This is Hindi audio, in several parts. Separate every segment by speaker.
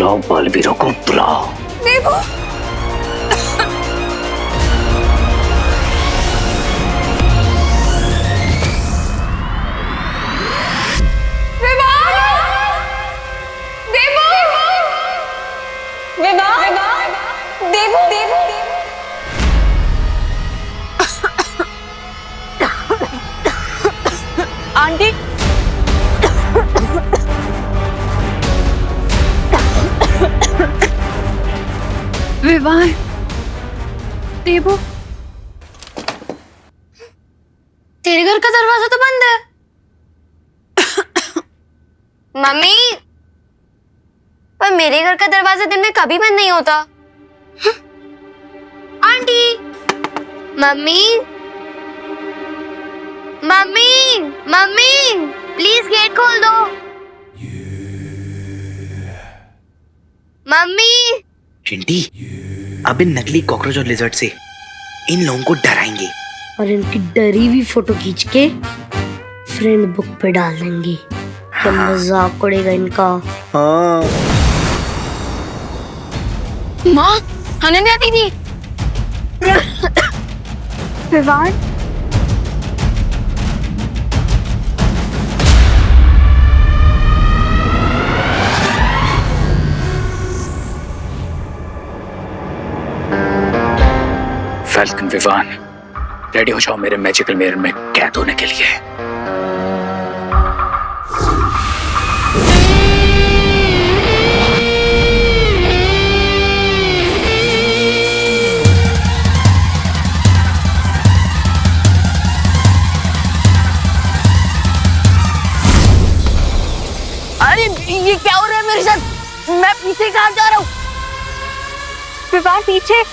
Speaker 1: बुलाओ बालवीरों को बुलाओ।
Speaker 2: देवो आंटी विवान देवो,
Speaker 3: तेरे घर का दरवाजा तो बंद है। मम्मी, पर मेरे घर का दरवाजा दिन में कभी बंद नहीं होता। Aunty, mummy mummy mummy please get खोल दो। मम्मी।
Speaker 4: चिंटी, अब इन नकली कॉकरोच और लिजर्ड से इन लोगों को डराएंगे
Speaker 5: और इनकी डरी हुई फोटो खींच के फ्रेंड बुक पे डाल देंगे। क्या मजाक उड़ेगा इनका।
Speaker 4: हाँ।
Speaker 3: माँ, खाने नहीं आती थी। विवान,
Speaker 1: फैल्कन विवान, रेडी हो जाओ मेरे मैजिकल मिरर में कैद होने के लिए।
Speaker 3: अरे ये क्या हो रहा है मेरे साथ? मैं पीछे कहाँ जा रहा हूँ? विवान पीछे।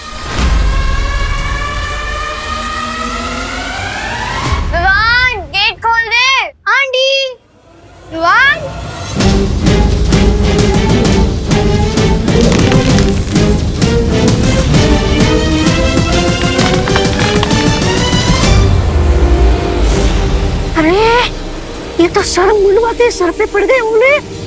Speaker 3: विवान गेट खोल दे। आंटी, विवान।
Speaker 5: अरे ये तो सर मुलवाते सर पे पड़ गए उन्हें।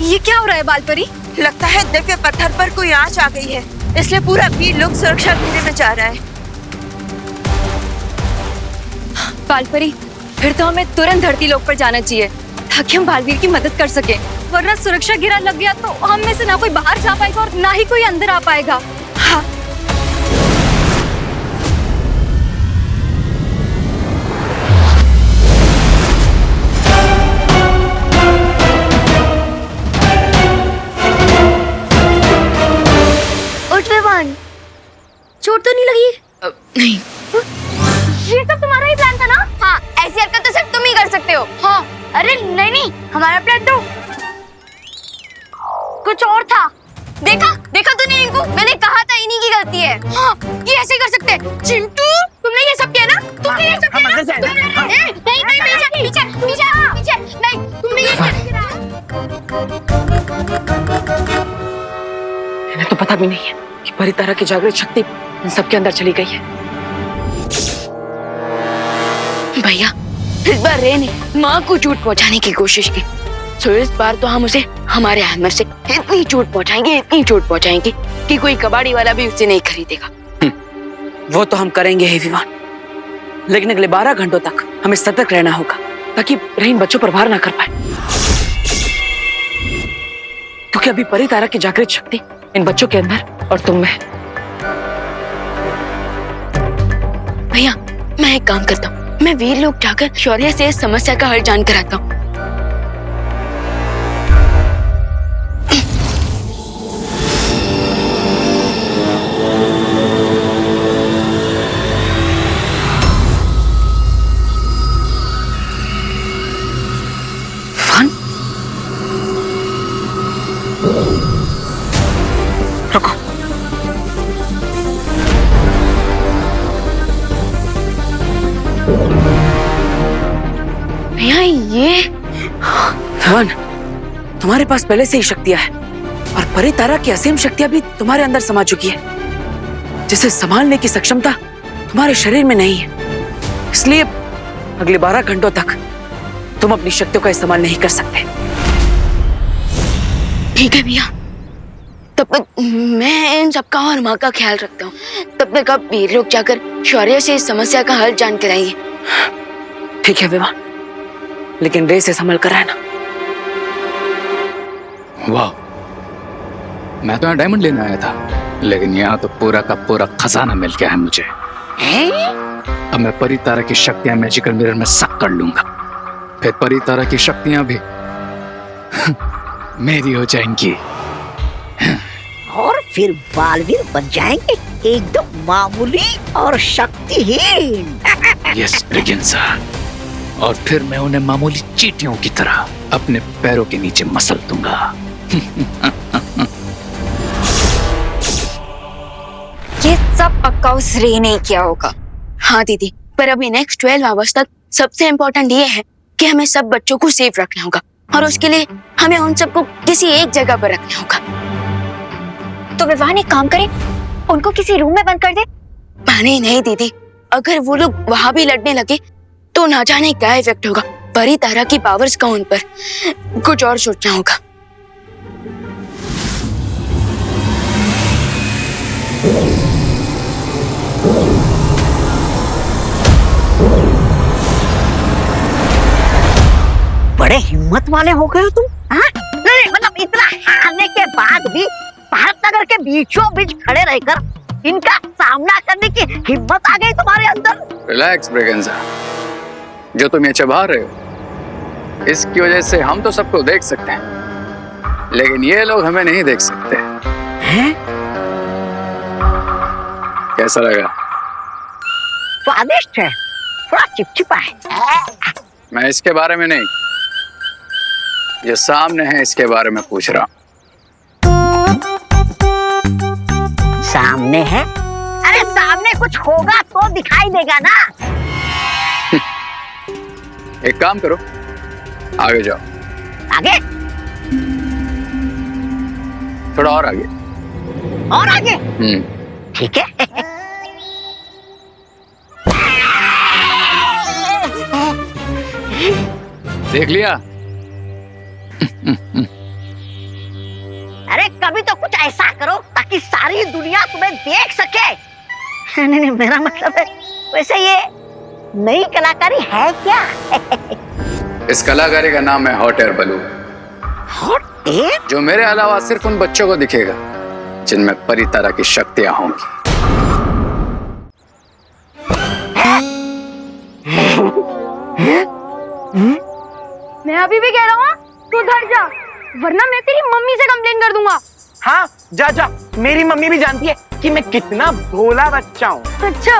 Speaker 2: ये क्या हो रहा है बालपरी?
Speaker 6: लगता है दिव्य पत्थर पर कोई आंच आ गई है, इसलिए पूरा वीर लोग सुरक्षा घेरे में जा रहा है।
Speaker 2: बालपरी, फिर तो हमें तुरंत धरती लोक पर जाना चाहिए ताकि हम बालवीर की मदद कर सके, वरना सुरक्षा घेरा लग गया तो हम में से ना कोई बाहर जा पाएगा और ना ही कोई अंदर आ पाएगा। हाँ।
Speaker 5: चोट तो नहीं लगी?
Speaker 2: नहीं।
Speaker 3: ये सब तुम्हारा ही प्लान था ना? हाँ, ऐसी हरकत तो सिर्फ तुम ही कर सकते हो। हाँ, अरे नहीं, हमारा प्लान तो कुछ और था। देखा तूने इनको? मैंने कहा था इन्हीं की गलती है। हाँ, ये ऐसे कर सकते हैं। चिंटू, तुमने ये सब किया ना? तुमने ये सब किया ना? नहीं, पीछे, नहीं, तुमने ये सब किया।
Speaker 6: इन्हें तो पता भी नहीं है कि परितारा की जागृत शक्ति इन सबके अंदर चली गई है।
Speaker 7: भैया, इस बार रे ने माँ को चोट पहुँचाने की कोशिश की, तो इस बार तो हम उसे हमारे हैमर से इतनी चोट पहुँचाएंगे कि कोई कबाड़ी वाला भी उसे नहीं खरीदेगा। वो तो हम करेंगे ही विवान, लेकिन अगले 12 घंटों तक हमें सतर्क रहना होगा ताकि रहीन बच्चों पर वार ना कर पाए, क्योंकि अभी परी तारा की जागृत शक्ति इन बच्चों के अंदर और तुम में है। भैया मैं एक काम करता हूँ, मैं वीर लोग जाकर शौर्य से इस समस्या का हल जानकर आता हूँ। रुको, भैया ये धवन, तुम्हारे पास पहले से ही शक्तियां है और परी तारा की असीम शक्तियां भी तुम्हारे अंदर समा चुकी है, जिसे संभालने की सक्षमता तुम्हारे शरीर में नहीं है। इसलिए अगले 12 घंटों तक तुम अपनी शक्तियों का इस्तेमाल नहीं कर सकते। ठीक है भैया, तब तक मैं इन सबका और माँ का ख्याल रखता हूँ। तब तक आप वीर लोग जाकर शौर्य से इस समस्या का हल जान कर आइए। ठीक है विवान, लेकिन रे से संभल कर रहना।
Speaker 1: वाह, मैं तो यहाँ डायमंड लेने आया था, लेकिन यहाँ तो पूरा का पूरा खजाना मिल गया है मुझे। अब मैं परी तारा की शक्तियां मैजिकल मिरर में सक कर लूंगा, फिर परी तारा की शक्तियां भी मेरी हो जाएंगी
Speaker 8: और फिर बालवीर बन जाएंगे एकदम मामूली और शक्तिहीन।
Speaker 1: यस ब्रिगेंजा, और फिर मैं उन्हें मामूली चींटियों की तरह अपने पैरों के नीचे मसल दूंगा।
Speaker 2: ये सब पक्का उस रे ने किया होगा।
Speaker 7: हाँ दीदी, पर अभी नेक्स्ट 12 आवर्स तक सबसे इम्पोर्टेंट ये है कि हमें सब बच्चों को सेफ रखना होगा, और उसके लिए हमें उन सबको किसी एक जगह पर रखना होगा।
Speaker 2: तो विवान एक काम करे, उनको किसी रूम में बंद कर दे।
Speaker 7: नहीं दीदी, अगर वो लोग वहां भी लड़ने लगे तो ना जाने क्या इफेक्ट होगा। परी तारा की पावर्स का उन पर कुछ और सोचना होगा।
Speaker 8: बड़े हिम्मत वाले हो गए हो तुम, हाँ? नहीं, मतलब इतना हारने के बाद भी भारत नगर के बीचों बीच खड़े रहकर इनका सामना करने की हिम्मत आ गई तुम्हारे अंदर।
Speaker 1: रिलैक्स ब्रिगेंजा, जो तुम ये चबा रहे हो इसकी वजह से हम तो सबको देख सकते हैं, लेकिन ये लोग हमें नहीं देख सकते
Speaker 8: हैं?
Speaker 1: कैसा लगा?
Speaker 8: स्वादिष्ट है, थोड़ा चिपचिपा है।
Speaker 1: मैं इसके बारे में नहीं, जो सामने है इसके बारे में पूछ रहा हूँ।
Speaker 8: सामने है? अरे सामने कुछ होगा तो दिखाई देगा ना।
Speaker 1: एक काम करो, आगे जाओ।
Speaker 8: आगे?
Speaker 1: थोड़ा और आगे।
Speaker 8: और आगे? ठीक है।
Speaker 1: देख लिया?
Speaker 8: अरे कभी तो कुछ ऐसा करो ताकि सारी दुनिया तुम्हें देख सके। नहीं, मेरा मतलब है, वैसे ये नई कलाकारी है क्या?
Speaker 1: इस कलाकारी का नाम है hot air balloon,
Speaker 8: hot air?
Speaker 1: जो मेरे अलावा सिर्फ उन बच्चों को दिखेगा जिनमें परी तारा की शक्तियां होंगी।
Speaker 3: मैं अभी भी कह रहा हूँ तू घर जा, वरना मैं तेरी मम्मी से कंप्लेन कर दूंगा।
Speaker 4: हाँ जा जा, मेरी मम्मी भी जानती है कि मैं कितना भोला बच्चा हूँ।
Speaker 3: अच्छा।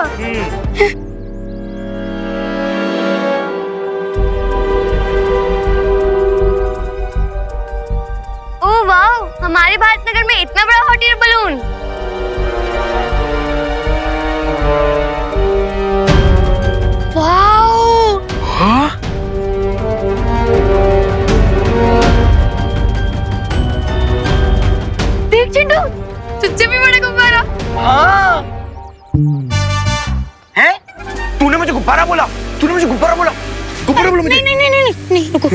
Speaker 3: ओह वाओ, हमारे भारत नगर में इतना बड़ा हॉट एयर बलून। वाओ।
Speaker 4: हाँ?
Speaker 3: देख चिंटू, तुझसे भी बड़ा गुब्बारा।
Speaker 4: हाँ? हैं? तूने मुझे गुब्बारा बोला? तूने मुझे गुब्बारा बोला? गुब्बारा बोला मुझे?
Speaker 3: नहीं, रुको।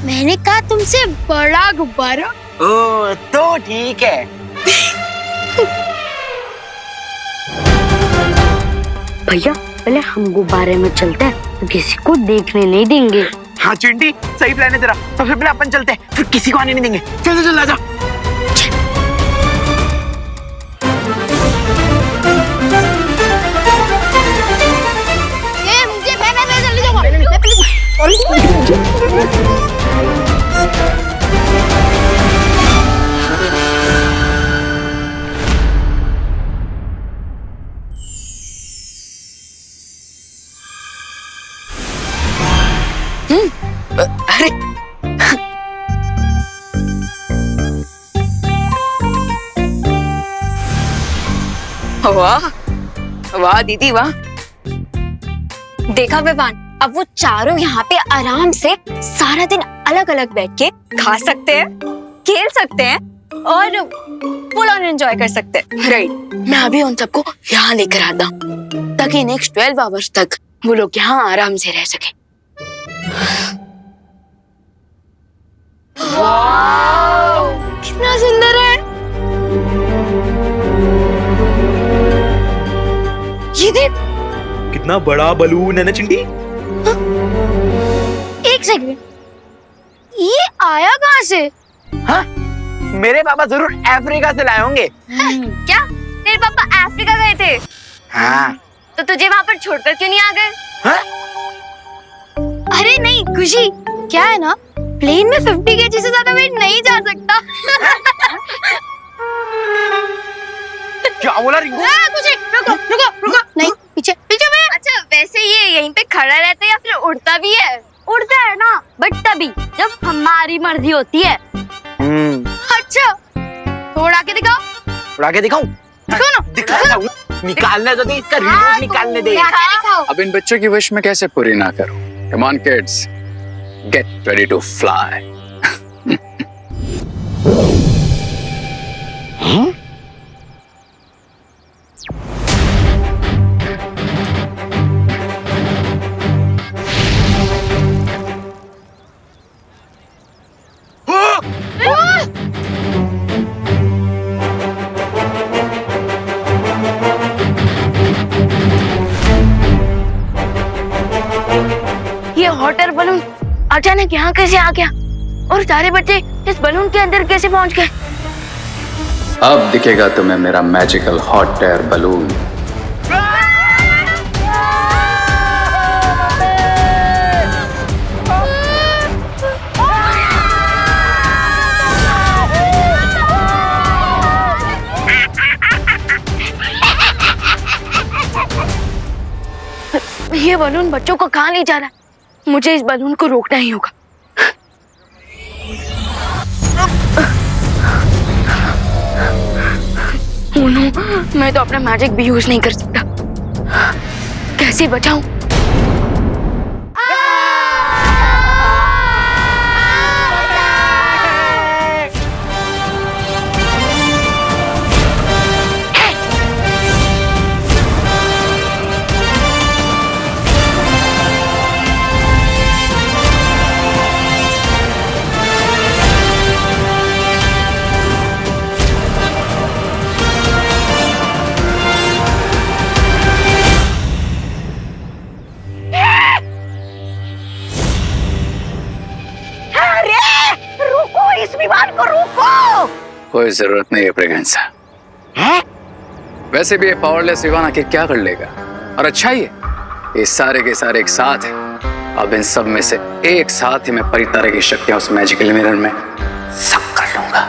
Speaker 3: मैंने कहा तुमसे बड़ा गुब्बारा।
Speaker 4: ओ, तो ठीक है।
Speaker 5: भैया पहले हम गुब्बारे में चलते हैं तो किसी को देखने नहीं देंगे।
Speaker 4: हाँ चिंटी, सही प्लान है तेरा। सबसे पहले अपन चलते हैं, फिर किसी को आने नहीं देंगे। चल चल चल आजा।
Speaker 3: ए मुझे मैं जल्दी जाऊंगा।
Speaker 7: अरे वाह वाह दीदी वाह।
Speaker 2: देखा विवान, अब वो चारों यहाँ पे आराम से सारा दिन अलग अलग बैठ के खा सकते हैं, खेल सकते हैं और फुल ऑन एंजॉय कर सकते हैं।
Speaker 7: राइट, मैं अभी उन सबको यहाँ लेकर आता हूँ ताकि नेक्स्ट 12 आवर्स तक वो लोग यहाँ आराम से रह सके।
Speaker 3: कितना सुंदर है। ये देख,
Speaker 4: कितना बड़ा बलून है ना चिंटी।
Speaker 3: एक सेकंड, ये आया कहाँ से?
Speaker 4: हाँ, मेरे पापा जरूर अफ्रीका से लाए होंगे।
Speaker 2: क्या तेरे पापा अफ्रीका गए थे?
Speaker 4: हाँ।
Speaker 2: तो तुझे वहाँ पर छोड़कर क्यों नहीं आ गए?
Speaker 4: हाँ?
Speaker 3: अरे नहीं खुशी, क्या है ना, प्लेन में 50 kg से ज्यादा वेट नहीं जा सकता।
Speaker 4: क्या बोला रिंकू?
Speaker 3: कुछ रुको रुको रुको, नहीं पीछे पीछे में।
Speaker 2: अच्छा वैसे ये यहीं पे खड़ा रहता है या फिर उड़ता भी है?
Speaker 3: उड़ता है ना, बट तभी जब हमारी मर्जी होती है। अच्छा तो उड़ा के दिखाओ।
Speaker 4: उड़ा के दिखाऊं? दिखाता हूँ। निकालने तो दे, इसका रिमोट निकालने दे।
Speaker 3: दिखाओ।
Speaker 1: अब इन बच्चों की विश मैं कैसे पूरी ना करूं? Come on kids, get ready to fly.
Speaker 7: ये हॉट एयर बलून अचानक यहाँ कैसे आ गया और सारे बच्चे इस बलून के अंदर कैसे पहुँच गए?
Speaker 1: अब दिखेगा तुम्हें मेरा मैजिकल हॉट एयर बलून।
Speaker 7: ये बलून बच्चों को कहाँ ले जा रहा है? मुझे इस बलून को रोकना ही होगा। ओह नो, मैं तो अपना मैजिक भी यूज नहीं कर सकता। कैसे बचाऊं?
Speaker 8: इस विमान को रोको।
Speaker 1: कोई जरूरत नहीं है प्रेगनेंसा। वैसे भी ये पावरलेस विमान आखिर क्या कर लेगा? और अच्छा ही है, ये सारे के सारे एक साथ हैं। अब इन सब में से एक साथ ही मैं परितारा की शक्तियां उस मैजिकल मिरर में सब कर लूंगा।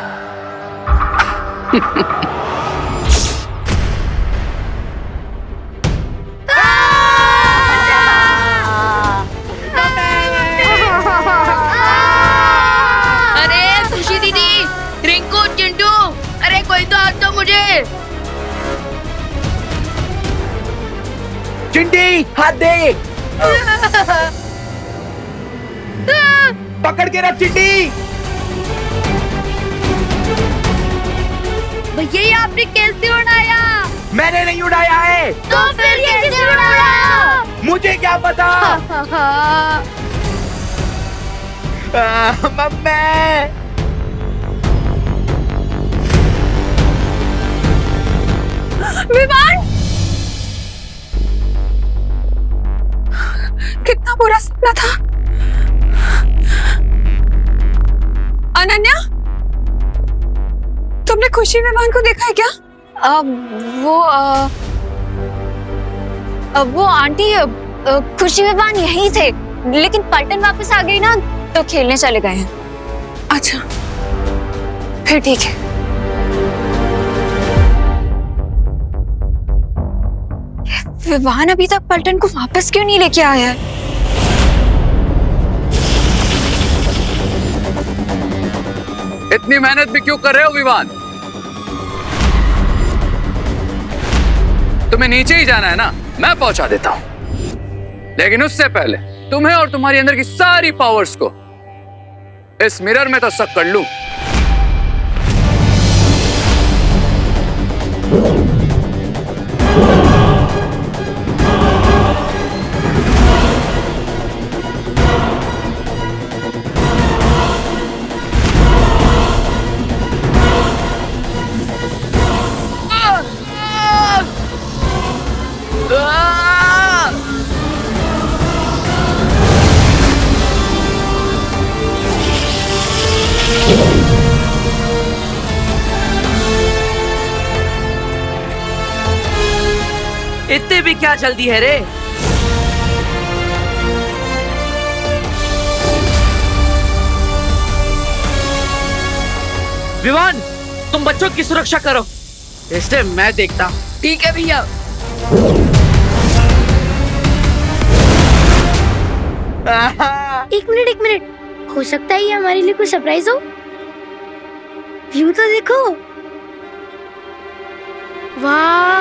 Speaker 7: अरे खुशी दीदी, रिंकू, चिंटू, अरे कोई तो हाथ दो मुझे।
Speaker 4: चिंटी हाथ दे। पकड़ के रख चिंटी।
Speaker 3: भैया ये आपने कैसे उड़ाया?
Speaker 4: मैंने नहीं उड़ाया है।
Speaker 3: तो फिर कैसे उड़ाया?
Speaker 4: मुझे क्या पता। मम्मी
Speaker 3: विमान
Speaker 2: पूरा सपना था। अनन्या, तुमने खुशी विमान को देखा है क्या?
Speaker 3: वो आंटी खुशी विमान यही थे, लेकिन पलटन वापस आ गई ना तो खेलने चले गए हैं।
Speaker 2: अच्छा, फिर ठीक है। विवान अभी तक पलटन को वापस क्यों नहीं लेके आया है?
Speaker 1: इतनी मेहनत भी क्यों कर रहे हो विवान? तुम्हें नीचे ही जाना है ना, मैं पहुंचा देता हूं। लेकिन उससे पहले तुम्हें और तुम्हारी अंदर की सारी पावर्स को इस मिरर में तो सक कर लूं।
Speaker 4: इतने भी क्या जल्दी है रे? विवान, तुम बच्चों की सुरक्षा करो, इसलिए मैं देखता हूं।
Speaker 7: ठीक है भैया।
Speaker 5: एक मिनट, हो सकता है ये हमारे लिए कोई सरप्राइज हो। व्यू तो देखो, वाह।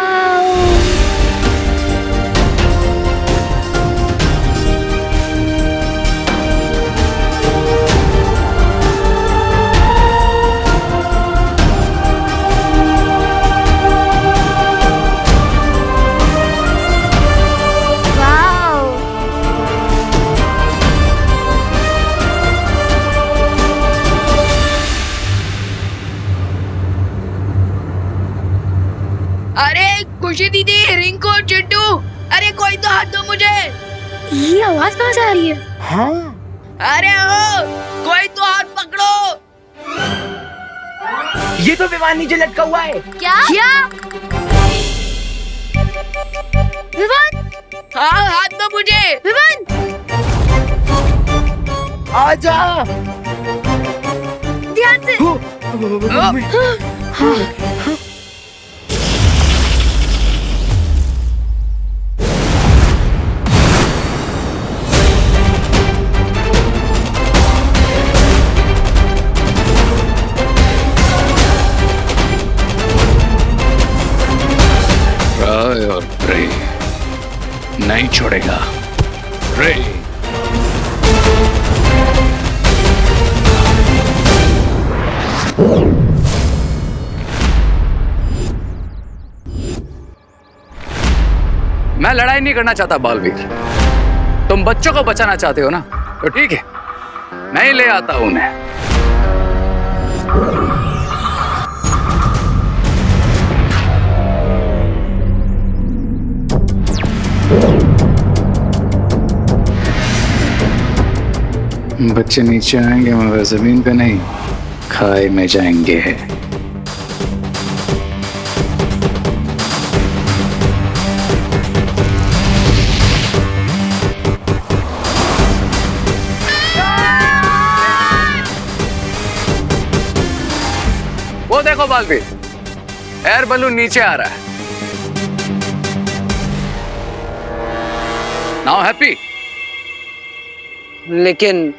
Speaker 7: अरे खुशी दीदी, रिंकू, चिंटू, अरे कोई तो हाथ दो मुझे।
Speaker 5: ये आवाज कहाँ से आ रही है?
Speaker 7: अरे ओ, कोई तो हाथ पकड़ो।
Speaker 4: ये तो विमान नीचे लटका हुआ है।
Speaker 3: क्या?
Speaker 5: विवान,
Speaker 7: हाँ, हाथ दो मुझे।
Speaker 5: विवान,
Speaker 4: आजा।
Speaker 5: ध्यान से।
Speaker 1: ट्राई और प्रे नहीं छोड़ेगा। प्रे। मैं लड़ाई नहीं करना चाहता बालवीर, तुम बच्चों को बचाना चाहते हो ना, तो ठीक है, मैं ही ले आता हूं उन्हें। बच्चे नीचे आएंगे मगर जमीन पे नहीं, खाई में जाएंगे। वो देखो बालवीर, एयर बलून नीचे आ रहा है। Now happy?
Speaker 7: लेकिन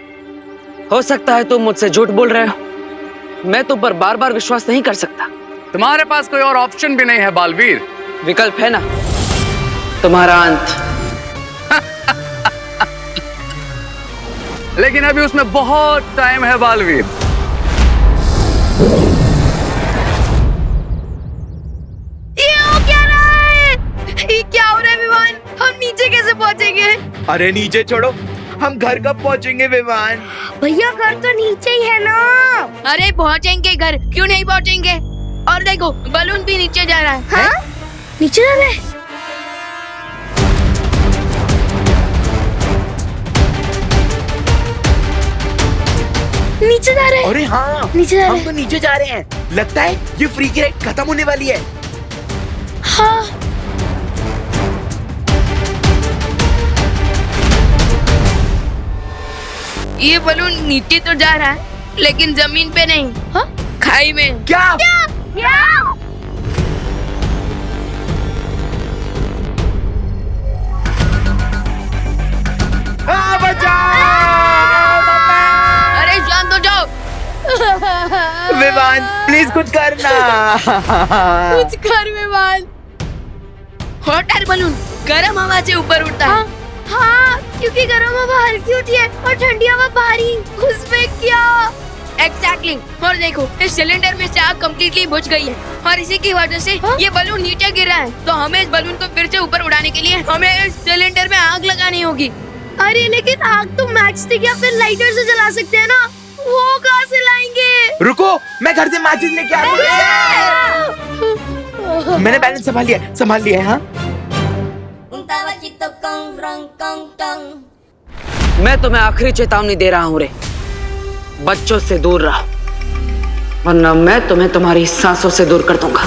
Speaker 7: हो सकता है तुम मुझसे झूठ बोल रहे हो। मैं तुम पर बार बार विश्वास नहीं कर सकता।
Speaker 1: तुम्हारे पास कोई और ऑप्शन भी नहीं है बालवीर।
Speaker 7: विकल्प है ना, तुम्हारा अंत।
Speaker 1: लेकिन अभी उसमें बहुत टाइम है बालवीर।
Speaker 5: ये क्या हो रहा है विमान? हम नीचे कैसे पहुंचेंगे?
Speaker 4: अरे नीचे छोड़ो, हम घर कब पहुंचेंगे विमान?
Speaker 5: भैया घर तो नीचे ही है ना।
Speaker 7: अरे पहुंचेंगे घर, क्यों नहीं पहुंचेंगे? और देखो बलून भी नीचे जा रहा है।
Speaker 5: हाँ? नीचे जा रहा है। नीचे जा रहे हैं।
Speaker 4: अरे हाँ,
Speaker 5: नीचे जा रहे
Speaker 4: हम तो नीचे जा रहे हैं। लगता है ये फ्री की राइड खत्म होने वाली है।
Speaker 5: हाँ।
Speaker 3: ये बलून नीचे तो जा रहा है लेकिन जमीन पे नहीं।
Speaker 5: हाँ?
Speaker 3: खाई में।
Speaker 4: क्या?
Speaker 3: अरे शांत हो जाओ।
Speaker 4: विवान प्लीज कुछ करना।
Speaker 3: कुछ कर विवान। हॉट एयर बलून गर्म हवा से ऊपर उड़ता है।
Speaker 2: हाँ, क्योंकि गर्म हवा हल्की होती है और ठंडी हवा भारी। उसमें क्या?
Speaker 3: एग्जैक्टली। और देखो इस सिलेंडर में से आग कम्प्लीटली बुझ गई है और इसी की वजह से ये बलून नीचे गिरा है। तो हमें इस बलून को फिर से ऊपर उड़ाने के लिए हमें इस सिलेंडर में आग लगानी होगी।
Speaker 2: अरे लेकिन आग तो मैच स्टिक या फिर लाइटर से जला सकते हैं ना, वो कहाँ से लाएंगे?
Speaker 4: रुको, मैं घर से माचिस लेके आता हूँ। मैंने बैलेंस संभाल लिया है। हाँ,
Speaker 7: मैं तुम्हें आखिरी चेतावनी दे रहा हूँ रे, बच्चों से दूर रहो वरना मैं तुम्हें तुम्हारी सांसों से दूर कर दूंगा।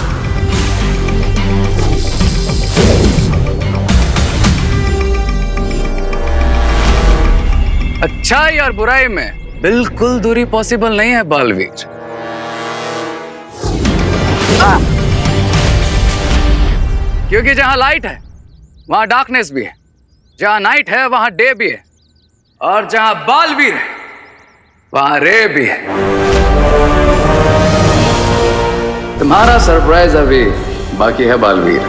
Speaker 1: अच्छाई और बुराई में बिल्कुल दूरी पॉसिबल नहीं है बालवीर। क्योंकि जहां लाइट है वहां डार्कनेस भी है, जहां नाइट है वहां डे भी है, और जहां बालवीर है वहां रे भी है। तुम्हारा सरप्राइज अभी बाकी है बालवीर।